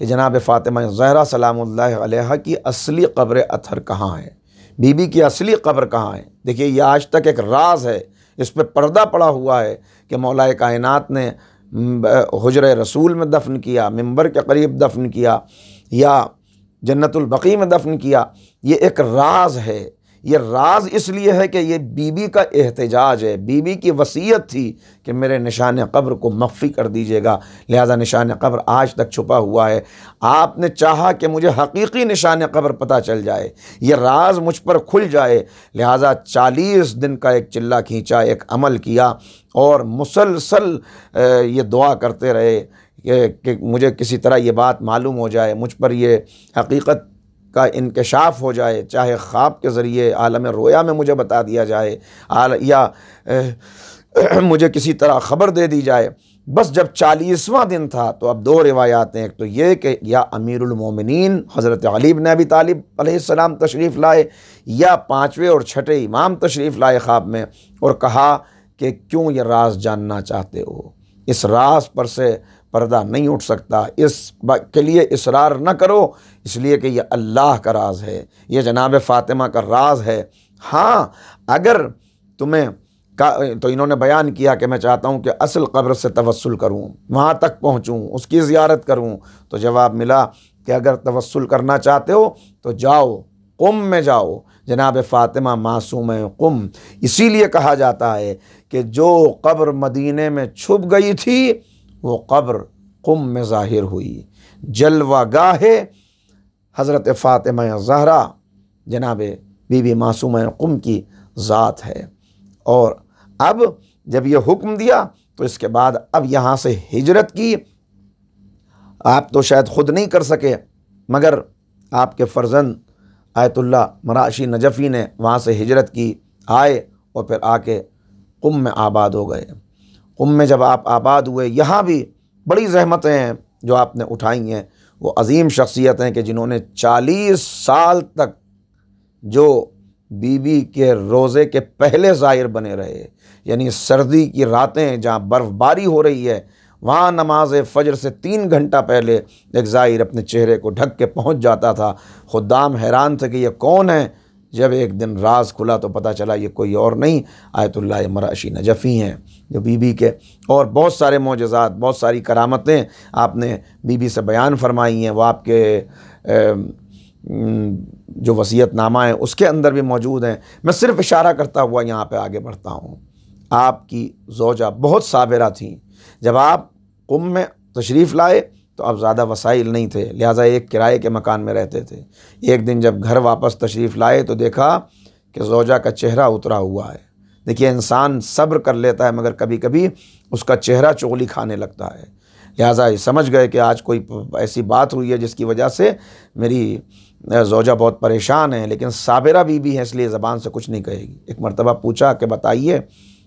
Speaker 1: कि जनाब फ़ातिमा ज़हरा सलामुल्लाह अलैहा की असली क़ब्र अथर कहाँ है, बीबी की असली क़ब्र कहाँ है। देखिए ये आज तक एक राज है, इस पर पर्दा पड़ा हुआ है कि मौलाए कायनात ने हुजरे रसूल में दफन किया, मिंबर के करीब दफन किया, या जन्नतुल बकी में दफन किया। ये एक राज है। ये राज इसलिए है कि ये बीबी का एहतजाज है, बीबी की वसीयत थी कि मेरे निशान कब्र को मख्फी कर दीजिएगा, लिहाजा निशान कब्र आज तक छुपा हुआ है। आपने चाहा कि मुझे हकीकी निशान कब्र पता चल जाए, ये राज मुझ पर खुल जाए, लिहाजा 40 दिन का एक चिल्ला खींचा, एक अमल किया और मुसलसल ये दुआ करते रहे कि मुझे किसी तरह ये बात मालूम हो जाए, मुझ पर ये हकीकत का इंकशाफ हो जाए, चाहे ख्वाब के ज़रिए आलम रोया में मुझे बता दिया जाए या मुझे किसी तरह ख़बर दे दी जाए। बस जब 40वां दिन था तो अब 2 रिवायात हैं, एक तो ये कि या अमीरुल मोमिनीन हज़रत अली इब्न अबी तालिब अलैहिस्सलाम तशरीफ़ लाए या 5वें और 6ठे इमाम तशरीफ़ लाए ख्वाब में और कहा कि क्यों ये राज जानना चाहते हो, इस राज पर से पर्दा नहीं उठ सकता, इस के लिए इसरार न करो, इसलिए कि यह अल्लाह का राज है, यह जनाब फ़ातिमा का राज है। हाँ, अगर तुम्हें तो इन्होंने बयान किया कि मैं चाहता हूँ कि असल कब्र से तवस्सुल करूँ, वहाँ तक पहुँचूँ, उसकी ज़ियारत करूँ। तो जवाब मिला कि अगर तवस्सुल करना चाहते हो तो जाओ, कुम में जाओ, जनाब फ़ातिमा मासूम कुम। इसीलिए कहा जाता है कि जो कब्र मदीने में छुप गई थी वो कब्र कुम में ज़ाहिर हुई। जलवा गाहे हज़रत फ़ातिमा ज़हरा जनाब बीबी मासूम कुम की ज़ात है। और अब जब ये हुक्म दिया तो इसके बाद अब यहाँ से हिजरत की। आप तो शायद ख़ुद नहीं कर सके, मगर आपके फ़र्जंद आयतुल्लाह मराशी नजफ़ी ने वहाँ से हिजरत की, आए और फिर आके कुम में आबाद हो गए। कुम में जब आप आबाद हुए, यहाँ भी बड़ी ज़हमतें हैं जो आपने उठाई हैं। वो अजीम शख्सियत हैं कि जिन्होंने 40 साल तक जो बीबी के रोज़े के पहले ज़ाहिर बने रहे, यानी सर्दी की रातें जहाँ बर्फ़बारी हो रही है, वहाँ नमाज फ़जर से 3 घंटा पहले एक ज़ाहिर अपने चेहरे को ढक के पहुँच जाता था। खुद्दाम हैरान थे कि ये कौन है। जब एक दिन राज खुला तो पता चला ये कोई और नहीं, आयतुल्लाह मराशी नजफ़ी हैं जो बीबी के। और बहुत सारे मोजज़ात, बहुत सारी करामतें आपने बीबी से बयान फरमाई हैं, वो आपके जो वसीयतनामा है उसके अंदर भी मौजूद हैं। मैं सिर्फ इशारा करता हुआ यहाँ पे आगे बढ़ता हूँ। आपकी ज़ौजा बहुत साबिरा थी। जब आप कुम में तशरीफ़ लाए तो अब ज़्यादा वसाइल नहीं थे, लिहाजा एक किराए के मकान में रहते थे। एक दिन जब घर वापस तशरीफ़ लाए तो देखा कि ज़ौजा का चेहरा उतरा हुआ है। देखिए, इंसान सब्र कर लेता है मगर कभी कभी उसका चेहरा चुगली खाने लगता है। लिहाजा समझ गए कि आज कोई ऐसी बात हुई है जिसकी वजह से मेरी ज़ौजा बहुत परेशान है, लेकिन साबिरा बीबी है इसलिए ज़बान से कुछ नहीं कहेगी। एक मरतबा पूछा कि बताइए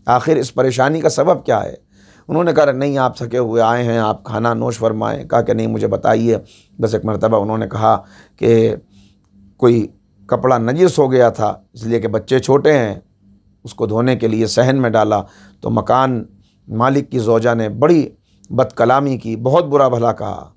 Speaker 1: आखिर इस परेशानी का सबब क्या है। उन्होंने कहा नहीं, आप थके हुए आए हैं, आप खाना नोश फरमाएँ। कहा कि नहीं, मुझे बताइए। बस एक मरतबा उन्होंने कहा कि कोई कपड़ा नजिस हो गया था, इसलिए कि बच्चे छोटे हैं, उसको धोने के लिए सहन में डाला तो मकान मालिक की ज़ौजा ने बड़ी बदकलामी की, बहुत बुरा भला कहा।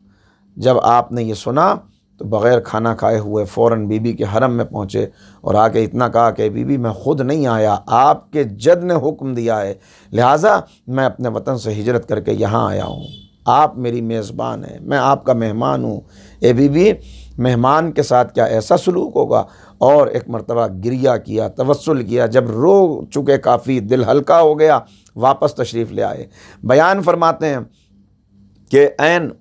Speaker 1: जब आपने ये सुना तो बग़ैर खाना खाए हुए फ़ौरन बीबी के हरम में पहुँचे और आके इतना कहा कि बीबी मैं ख़ुद नहीं आया, आपके जद ने हुक्म दिया है, लिहाजा मैं अपने वतन से हिजरत करके यहाँ आया हूँ। आप मेरी मेज़बान हैं, मैं आपका मेहमान हूँ। ए बीबी, मेहमान के साथ क्या ऐसा सलूक होगा। और एक मरतबा गिरिया किया, तवस्सुल किया। जब रो चुके काफ़ी, दिल हल्का हो गया, वापस तशरीफ़ ले आए। बयान फरमाते हैं कि ऐन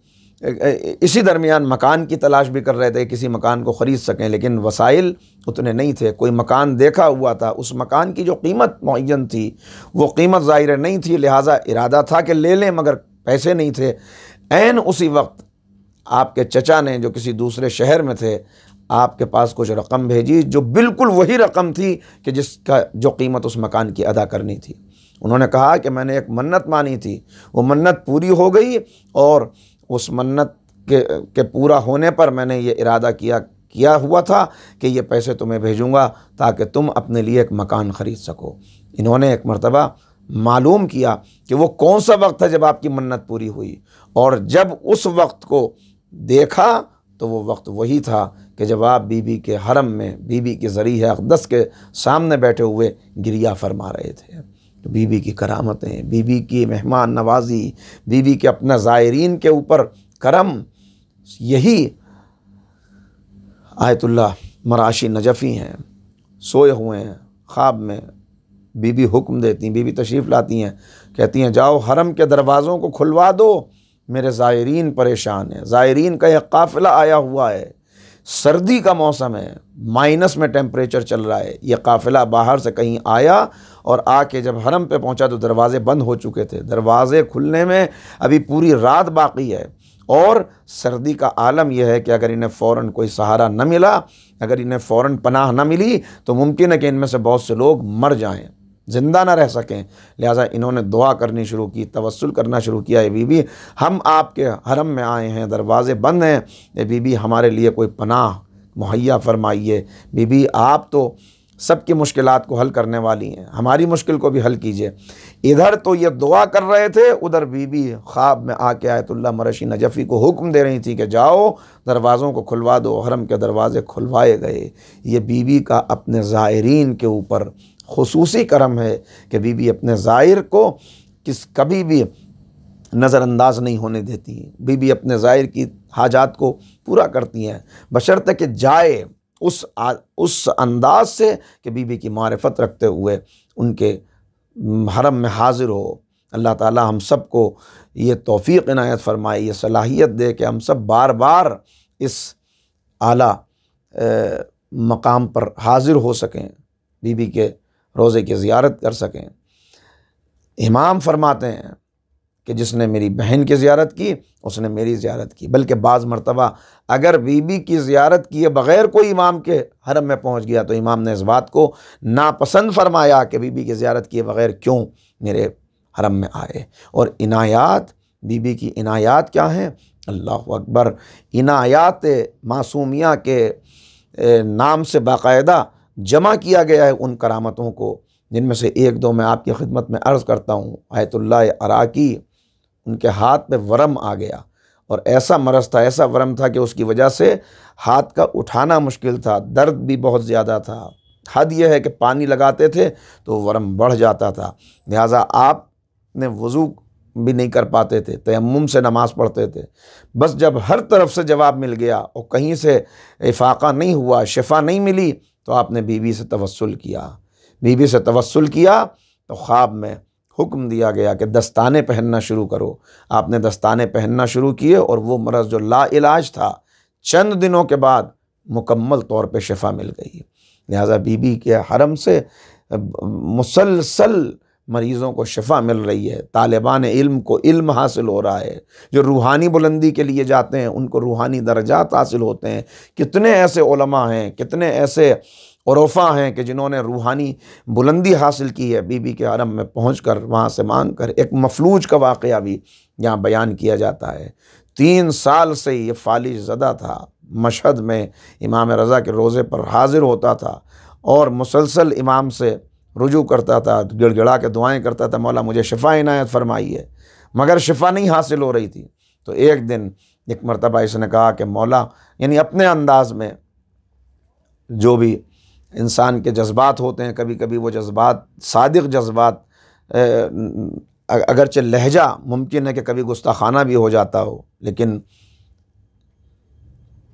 Speaker 1: इसी दरमियान मकान की तलाश भी कर रहे थे, किसी मकान को ख़रीद सकें, लेकिन वसाइल उतने नहीं थे। कोई मकान देखा हुआ था, उस मकान की जो कीमत मुअय्यन थी वो कीमत ज़ाहिर नहीं थी, लिहाजा इरादा था कि ले लें मगर पैसे नहीं थे। ऐन उसी वक्त आपके चचा ने, जो किसी दूसरे शहर में थे, आपके पास कुछ रकम भेजी जो बिल्कुल वही रकम थी कि जिसका जो कीमत उस मकान की अदा करनी थी। उन्होंने कहा कि मैंने एक मन्नत मानी थी, वो मन्नत पूरी हो गई और उस मन्नत के पूरा होने पर मैंने ये इरादा किया हुआ था कि ये पैसे तुम्हें भेजूँगा ताकि तुम अपने लिए एक मकान ख़रीद सको। इन्होंने एक मरतबा मालूम किया कि वो कौन सा वक्त है जब आपकी मन्नत पूरी हुई, और जब उस वक्त को देखा तो वो वक्त वही था कि जब आप बीबी के हरम में बीबी के ज़रिए अक़दस के सामने बैठे हुए गिरिया फरमा रहे थे। तो बीबी की करामतें, बीबी की मेहमान नवाजी, बीबी के अपना ज़ायरीन के ऊपर करम, यही आयतुल्लाह मराशी नजफ़ी हैं, सोए हुए हैं, ख्वाब में बीबी हुक्म देती, बीबी तशरीफ़ लाती हैं, कहती हैं जाओ हरम के दरवाज़ों को खुलवा दो, मेरे ज़ायरीन परेशान हैं। ज़ायरीन का एक काफ़िला आया हुआ है, सर्दी का मौसम है, माइनस में टेम्परेचर चल रहा है। ये काफ़िला बाहर से कहीं आया और आके जब हरम पे पहुंचा तो दरवाज़े बंद हो चुके थे। दरवाज़े खुलने में अभी पूरी रात बाकी है और सर्दी का आलम यह है कि अगर इन्हें फ़ौरन कोई सहारा न मिला, अगर इन्हें फ़ौरन पनाह न मिली तो मुमकिन है कि इनमें से बहुत से लोग मर जाएं, ज़िंदा ना रह सकें। लिहाजा इन्होंने दुआ करनी शुरू की, तवस्सुल करना शुरू किया, बीबी हम आपके हरम में आए हैं, दरवाज़े बंद हैं, ये बीबी हमारे लिए कोई पनाह मुहैया फरमाइए। बीबी आप तो सबकी मुश्किलात को हल करने वाली हैं, हमारी मुश्किल को भी हल कीजिए। इधर तो ये दुआ कर रहे थे, उधर बीबी ख्वाब में आके आयतुल्लाह मराशी नजफ़ी को हुक्म दे रही थी कि जाओ दरवाज़ों को खुलवा दो। हरम के दरवाज़े खुलवाए गए। ये बीबी का अपने ज़ायरीन के ऊपर खुसूसी करम है कि बीबी अपने ज़ाहिर को कभी भी नज़रअंदाज नहीं होने देती। बीबी अपने ज़ाहिर की हाजात को पूरा करती हैं, बशर्ते कि जाए उस अंदाज से कि बीबी की मारिफत रखते हुए उनके हरम में हाजिर हो। अल्लाह ताला हम सब को ये तौफ़ीक़ इनायत फ़रमाए, ये सलाहियत दे कि हम सब बार बार इस आला मकाम पर हाजिर हो सकें, बीबी के रोज़े की ज़ियारत कर सकें। इमाम फरमाते हैं कि जिसने मेरी बहन की ज़ियारत की उसने मेरी ज़ियारत की, बल्कि बाज़ मरतबा अगर बीबी की ज़ियारत किए बग़ैर कोई इमाम के हरम में पहुंच गया तो इमाम ने इस बात को नापसंद फरमाया कि बीबी की ज़ियारत किए बग़ैर क्यों मेरे हरम में आए। और इनायात, बीबी की इनायात क्या हैं? अल्लाहु अकबर। इनायात मासूमिया के नाम से बाकायदा जमा किया गया है उन करामतों को, जिनमें से एक दो मैं आपकी खिदमत में अर्ज़ करता हूँ। आयतुल्लाह अराकी, उनके हाथ पे वरम आ गया और ऐसा मरज़ था, ऐसा वरम था कि उसकी वजह से हाथ का उठाना मुश्किल था, दर्द भी बहुत ज़्यादा था। हद यह है कि पानी लगाते थे तो वरम बढ़ जाता था। लिहाजा आपने वज़ू भी नहीं कर पाते थे, तयम्मुम से नमाज़ पढ़ते थे। बस जब हर तरफ से जवाब मिल गया और कहीं से इफ़ाक़ा नहीं हुआ, शिफा नहीं मिली, तो आपने बीवी से तवस्सुल किया। बीवी से तवस्सुल किया तो ख्वाब में हुक्म दिया गया कि दस्ताने पहनना शुरू करो। आपने दस्ताने पहनना शुरू किए और वो मरज़ जो ला इलाज था, चंद दिनों के बाद मुकम्मल तौर पे शिफा मिल गई। लिहाजा बीबी के हरम से मुसलसल मरीज़ों को शिफा मिल रही है। तालिबान इल्म को इल्म हासिल हो रहा है। जो रूहानी बुलंदी के लिए जाते हैं उनको रूहानी दर्जात हासिल होते हैं। कितने ऐसे उलमा हैं, कितने ऐसे उरफ़ा हैं कि जिन्होंने रूहानी बुलंदी हासिल की है बीबी के हरम में पहुंचकर, वहाँ से मांग कर। एक मफलूज का वाक़या भी यहाँ बयान किया जाता है। 3 साल से ये फालिज ज़दा था, मशहद में इमाम रज़ा के रोज़े पर हाजिर होता था और मुसलसल इमाम से रुजू करता था, गिड़गिड़ा के दुआएं करता था, मौला मुझे शिफा इनायत फरमाइए, मगर शिफा नहीं हासिल हो रही थी। तो एक दिन एक मरतबा इसने कहा कि मौला, यानी अपने अंदाज में, जो भी इंसान के जज्बात होते हैं, कभी कभी वो जज्बात सादिक जज्बात, अगरचे लहजा मुमकिन है कि कभी गुस्ताखाना भी हो जाता हो, लेकिन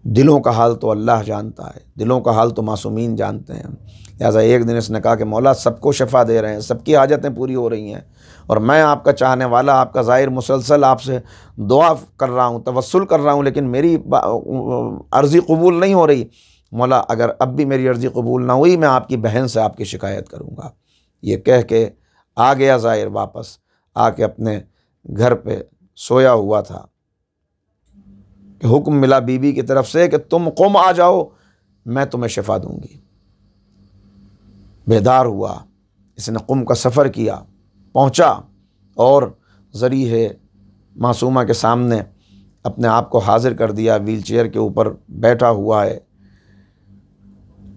Speaker 1: दिलों का हाल तो अल्लाह जानता है, दिलों का हाल तो मासूमीन जानते हैं। लिहाजा एक दिन इसने कहा कि मौला सब शिफा दे रहे हैं, सबकी हाजतें पूरी हो रही हैं और मैं आपका चाहने वाला, आपका ज़ाहिर मुसलसल आपसे दुआ कर रहा हूँ, तवस्सुल कर रहा हूँ, लेकिन मेरी अर्ज़ी कबूल नहीं हो रही। मौला अगर अब भी मेरी अर्ज़ी कबूल ना हुई, मैं आपकी बहन से आपकी शिकायत करूँगा। ये कह के आ गया ज़ाहिर वापस, आके अपने घर पे सोया हुआ था कि हुक्म मिला बीबी की तरफ से कि तुम कुम आ जाओ, मैं तुम्हें शिफा दूँगी। बेदार हुआ, इसने कुम का सफ़र किया, पहुँचा और ज़रीए मासूमा के सामने अपने आप को हाजिर कर दिया। व्हील चेयर के ऊपर बैठा हुआ है,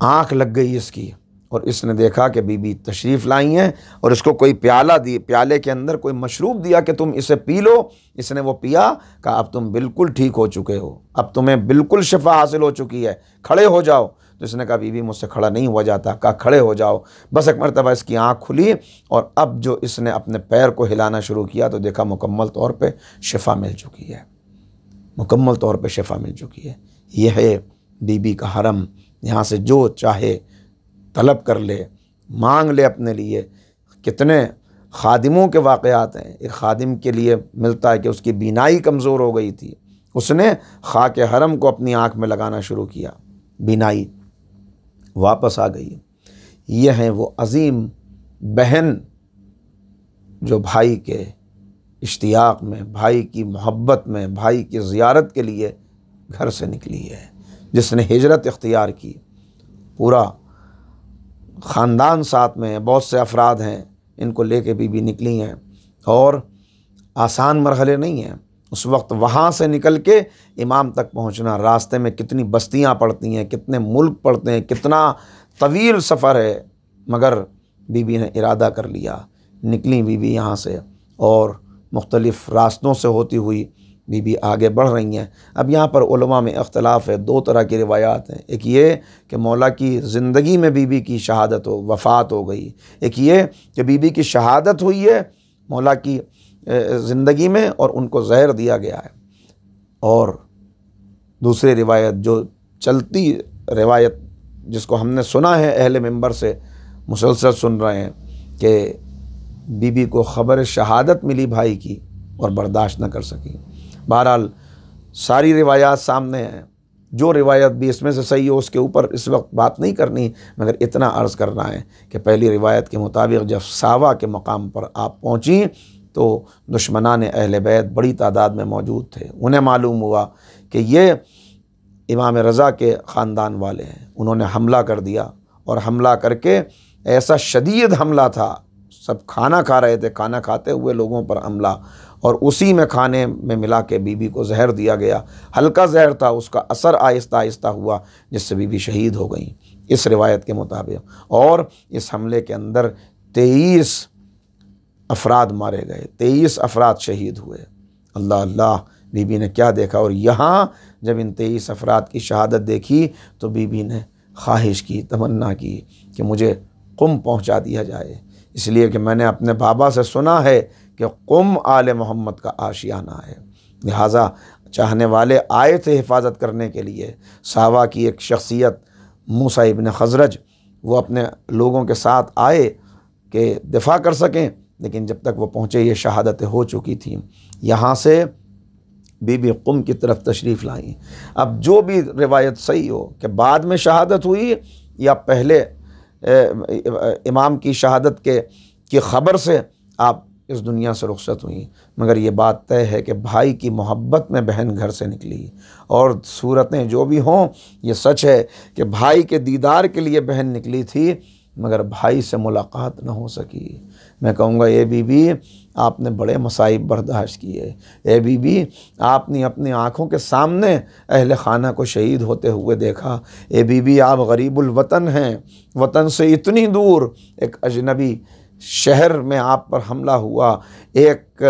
Speaker 1: आँख लग गई इसकी और इसने देखा कि बीबी तशरीफ़ लाई हैं और इसको कोई प्याला दी, प्याले के अंदर कोई मशरूब दिया कि तुम इसे पी लो। इसने वो पिया, कहा अब तुम बिल्कुल ठीक हो चुके हो, अब तुम्हें बिल्कुल शिफा हासिल हो चुकी है, खड़े हो जाओ। तो इसने कहा बीबी मुझसे खड़ा नहीं हुआ जाता। कहा खड़े हो जाओ। बस एक मरतबा इसकी आँख खुली और अब जो इसने अपने पैर को हिलाना शुरू किया तो देखा मुकम्मल तौर पर शिफा मिल चुकी है, मुकम्मल तौर पर शिफा मिल चुकी है। यह है बीबी का हरम, यहाँ से जो चाहे तलब कर ले, मांग ले अपने लिए। कितने खादिमों के वाक़यात हैं। एक खादिम के लिए मिलता है कि उसकी बीनाई कमज़ोर हो गई थी, उसने खाके हरम को अपनी आँख में लगाना शुरू किया, बीनाई वापस आ गई। ये हैं वो अज़ीम बहन जो भाई के इश्तियाक़ में, भाई की मोहब्बत में, भाई की ज़ियारत के लिए घर से निकली है, जिसने हिजरत इख्तियार की। पूरा ख़ानदान साथ में है, बहुत से अफराद हैं, इनको लेके बीबी निकली हैं। और आसान मरहले नहीं हैं। उस वक्त वहाँ से निकल के इमाम तक पहुँचना, रास्ते में कितनी बस्तियाँ पड़ती हैं, कितने मुल्क पड़ते हैं, कितना तवील सफ़र है, मगर बीबी ने इरादा कर लिया। निकली बीबी यहाँ से और मुख्तलिफ़ रास्तों से होती हुई बीबी आगे बढ़ रही हैं। अब यहाँ पर उलमा में इख्तलाफ है, दो तरह की रिवायात हैं। एक ये कि मौला की ज़िंदगी में बीबी की शहादत वफ़ात हो गई, एक ये कि बीबी की शहादत हुई है मौला की ज़िंदगी में और उनको ज़हर दिया गया है। और दूसरी रिवायत जो चलती रिवायत जिसको हमने सुना है अहले मिंबर से, मुसलसल सुन रहे हैं कि बीबी को ख़बर शहादत मिली भाई की और बर्दाश्त न कर सकी। बहरहाल सारी रिवायात सामने हैं, जो रिवायत भी इसमें से सही हो उसके ऊपर इस वक्त बात नहीं करनी, मगर इतना अर्ज़ करना है कि पहली रिवायत के मुताबिक जब सावा के मकाम पर आप पहुँची तो दुश्मनान अहले बैत बड़ी तादाद में मौजूद थे। उन्हें मालूम हुआ कि ये इमाम रज़ा के ख़ानदान वाले हैं। उन्होंने हमला कर दिया और हमला करके ऐसा शदीद हमला था, सब खाना खा रहे थे, खाना खाते हुए लोगों पर हमला, और उसी में खाने में मिला के बीबी को जहर दिया गया। हल्का जहर था, उसका असर आहिस्ता आहिस्ता हुआ, जिससे बीबी शहीद हो गई इस रिवायत के मुताबिक। और इस हमले के अंदर 23 अफराद मारे गए, 23 अफराद शहीद हुए। अल्लाह अल्लाह, बीबी ने क्या देखा। और यहाँ जब इन 23 अफराद की शहादत देखी तो बीबी ने ख्वाहिश की, तमन्ना की कि मुझे कुम पहुँचा दिया जाए, इसलिए कि मैंने अपने बाबा से सुना है कि कुम आले मोहम्मद का आशियाना है। लिहाजा चाहने वाले आए थे हिफाजत करने के लिए। सावा की एक शख्सियत मूसा इब्न खज़रज, वो अपने लोगों के साथ आए कि दिफा कर सकें, लेकिन जब तक वो पहुँचे ये शहादतें हो चुकी थीं। यहाँ से बीबी कुम की तरफ तशरीफ़ लाई। अब जो भी रिवायत सही हो कि बाद में शहादत हुई या पहले इमाम की शहादत की ख़बर से आप इस दुनिया से रुखसत हुई, मगर ये बात तय है कि भाई की मोहब्बत में बहन घर से निकली। और सूरतें जो भी हों, ये सच है कि भाई के दीदार के लिए बहन निकली थी, मगर भाई से मुलाकात न हो सकी। मैं कहूँगा ए बीबी, आपने बड़े मसाइब बर्दाश्त किए। ए बीबी, आपने अपनी आँखों के सामने अहले खाना को शहीद होते हुए देखा। ए बीबी, आप गरीबुल वतन हैं, वतन से इतनी दूर एक अजनबी शहर में आप पर हमला हुआ, एक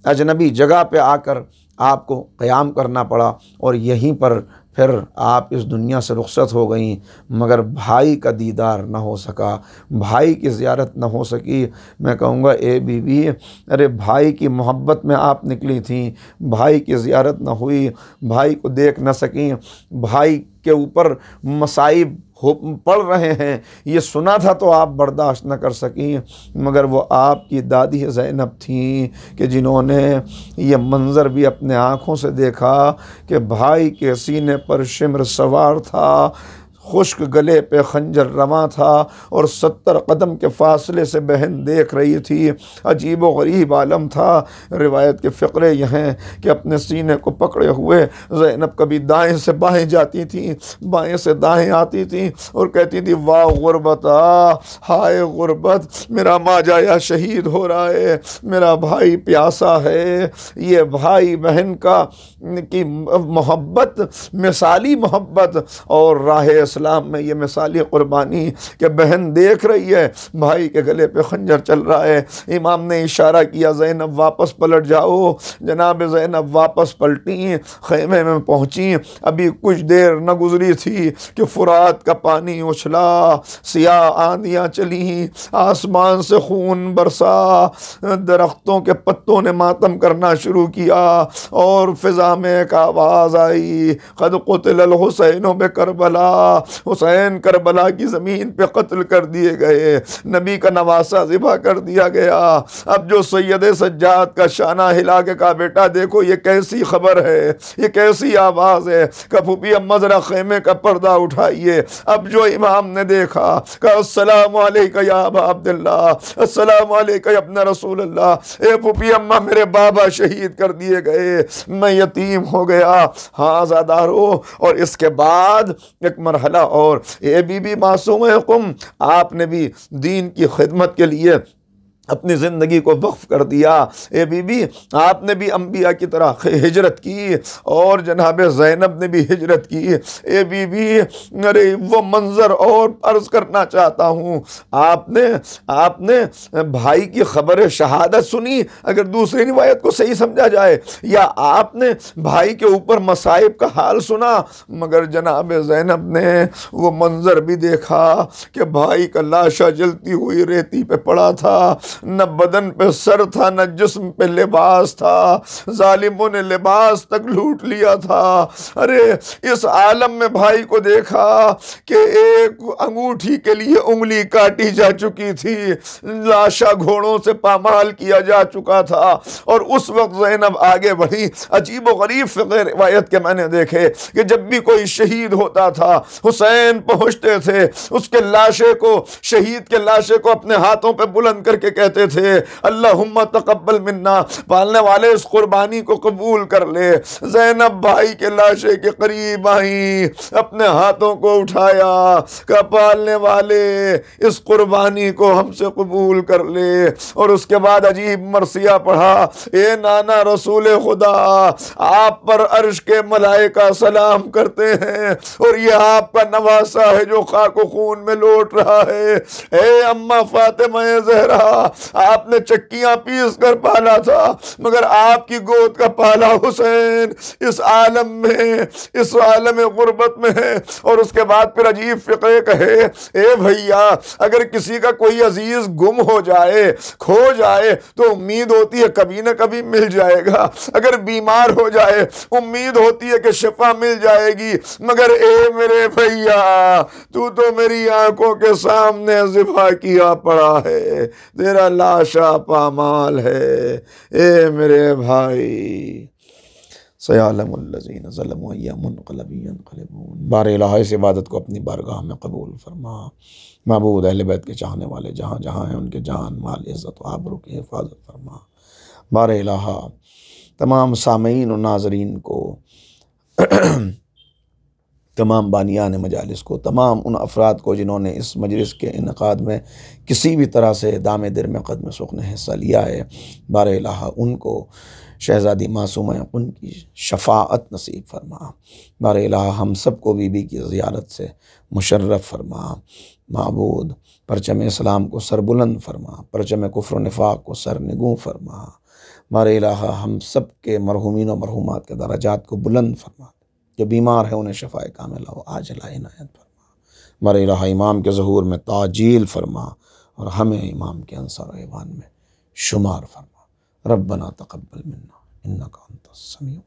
Speaker 1: अजनबी जगह पे आकर आपको क़याम करना पड़ा और यहीं पर फिर आप इस दुनिया से रुखसत हो गई, मगर भाई का दीदार न हो सका, भाई की ज़ियारत न हो सकी। मैं कहूँगा ए बीबी, अरे भाई की मोहब्बत में आप निकली थी, भाई की ज़ियारत न हुई, भाई को देख न सकी, भाई के ऊपर मसाइब पड़ रहे हैं, ये सुना था तो आप बर्दाश्त न कर सकी। मगर वो आपकी दादी ज़ैनब थी कि जिन्होंने ये मंज़र भी अपने आँखों से देखा कि भाई के सीने पर शिमर सवार था, खुश्क गले पे खंजर रवा था और 70 कदम के फासले से बहन देख रही थी। अजीब व गरीब आलम था। रिवायत के फ़िक्रे यह हैं कि अपने सीने को पकड़े हुए ज़ैनब कभी दाएं से बाएं जाती थी, बाएं से दाएं आती थी और कहती थी, वाह गुरबता, हाय गुरबत, मेरा माजाया शहीद हो रहा है, मेरा भाई प्यासा है। ये भाई बहन का की मोहब्बत, मिसाली मोहब्बत और राह इस्लाम में ये मिसाली क़ुरबानी कि बहन देख रही है भाई के गले पे खंजर चल रहा है, इमाम ने इशारा किया ज़ैनब वापस पलट जाओ। जनाब ज़ैनब वापस पलटी, ख़ैमे में पहुँची। अभी कुछ देर न गुजरी थी कि फ़ुरात का पानी उछला, सियाह आंधियाँ चली, आसमान से खून बरसा, दरख्तों के पत्तों ने मातम करना शुरू किया और फ़िज़ा में एक आवाज़ आई, क़द क़ुतिल हुसैन बे करबला, हुसैन करबला की ज़मीन पे कत्ल कर दिए गए, नबी का नवासा ज़िबा कर दिया गया। अब जो सैयद सज्जाद का शाना हिला के कहा बेटा देखो ये कैसी खबर है, ये कैसी आवाज़ है। कहा फूफी अम्मा ज़रा ख़ैमे का पर्दा उठाइए। अब जो इमाम ने देखा कहा अस्सलामु अलैका या अबा अब्दुल्लाह, अस्सलामु अलैका या इब्न रसूल अल्लाह। ए फूफी अम्मा मेरे बाबा शहीद कर दिए गए, मैं यतीम हो गया। हाँ ज़ादारो। और इसके बाद एक मरहला और, ए बीबी मासूम है कुम, आपने भी दीन की खिदमत के लिए अपनी ज़िंदगी को वक्फ कर दिया। ए बीबी आपने भी अंबिया की तरह हिजरत की और जनाब ज़ैनब ने भी हिजरत की। ए बीबी अरे वो मंज़र और अर्ज़ करना चाहता हूँ, आपने भाई की खबर शहादत सुनी अगर दूसरी रिवायत को सही समझा जाए, या आपने भाई के ऊपर मसाइब का हाल सुना। मगर जनाब ज़ैनब ने वो मंज़र भी देखा कि भाई का लाशा जलती हुई रेती पे पड़ा था, न बदन पे सर था न जिस्म पे लिबास था, जालिमों ने लिबास तक लूट लिया था। अरे इस आलम में भाई को देखा कि एक अंगूठी के लिए उंगली काटी जा चुकी थी, लाशा घोड़ों से पामाल किया जा चुका था। और उस वक्त ज़ैनब आगे बढ़ी। अजीब व गरीब फ़िक़्ह रिवायत के मैंने देखे कि जब भी कोई शहीद होता था हुसैन पहुँचते थे, उसके लाशे को, शहीद के लाशे को अपने हाथों पे बुलंद करके कहते थे अल्लाहुम्मा तक़ब्बल मिन्ना, पालने वाले इस कुर्बानी को कबूल कर ले। ज़ैनब भाई के लाशे के करीब आई, अपने हाथों को उठाया, का पालने वाले इस कुर्बानी को हमसे कबूल कर ले। और उसके बाद अजीब मरसिया पढ़ा, ए नाना रसूल खुदा, आप पर अर्श के मलाइका सलाम करते हैं और ये आपका नवासा है जो खाको खून में लौट रहा है। ए अम्मा फातिमा ज़हरा, आपने चक्कियां पीस कर पाला था मगर आपकी गोद का पाला हुसैन इस आलम में, इस आलम गुर्बत में है। और उसके बाद फिर अजीब फ़िक़्ह कहे, ए भैया अगर किसी का कोई अजीज गुम हो जाए, खो जाए, तो उम्मीद होती है कभी ना कभी मिल जाएगा। अगर बीमार हो जाए उम्मीद होती है कि शिफा मिल जाएगी। मगर ए मेरे भैया, तू तो मेरी आंखों के सामने ज़िबा किया पड़ा है, तेरा लाशा पामाल है। ए मेरे भाई, सयालमुल्लज़ीन ज़लमू अय्यामुनक़लबी यनक़लिबून। बार इलाहा इस इबादत को अपनी बारगाह में कबूल फरमा। महबूद अहले बैत के चाहने वाले जहाँ जहाँ हैं उनके जान माल इज़्ज़त व आबरू की हिफाजत फरमा। बार इलाहा तमाम सामीन और नाज़रीन को, तमाम बानियान मजालिस को, तमाम उन अफराद को जिन्होंने इस मजलिस के इनक़ाद में किसी भी तरह से दामे दिर में क़दम सुख़्न हिस्सा लिया है, बार इलाहा उनको शहज़ादी मासूमा उनकी शफ़ाअत नसीब फरमा। बार इलाहा हम सब को बीबी की ज़ियारत से मुशर्रफ़ फरमा। माबूद परचम इस्लाम को सरबुलंद फरमा, परचम कुफ्र व निफ़ाक़ को सरनिगूं फरमा। बार इलाहा हम सब के मरहूमीन व मरहूमात के दराजात को बुलंद फरमा। जो बीमार है उन्हें शफ़ाए कामिला व आजिला इनायत फरमा। बार इलाहा इमाम के ज़हूर में ताजील फरमा और हमें इमाम के अंसार ऐवान में शुमार फरमा। रब्बना तक़ब्बल मिन्ना इन्नका अंतस समीउल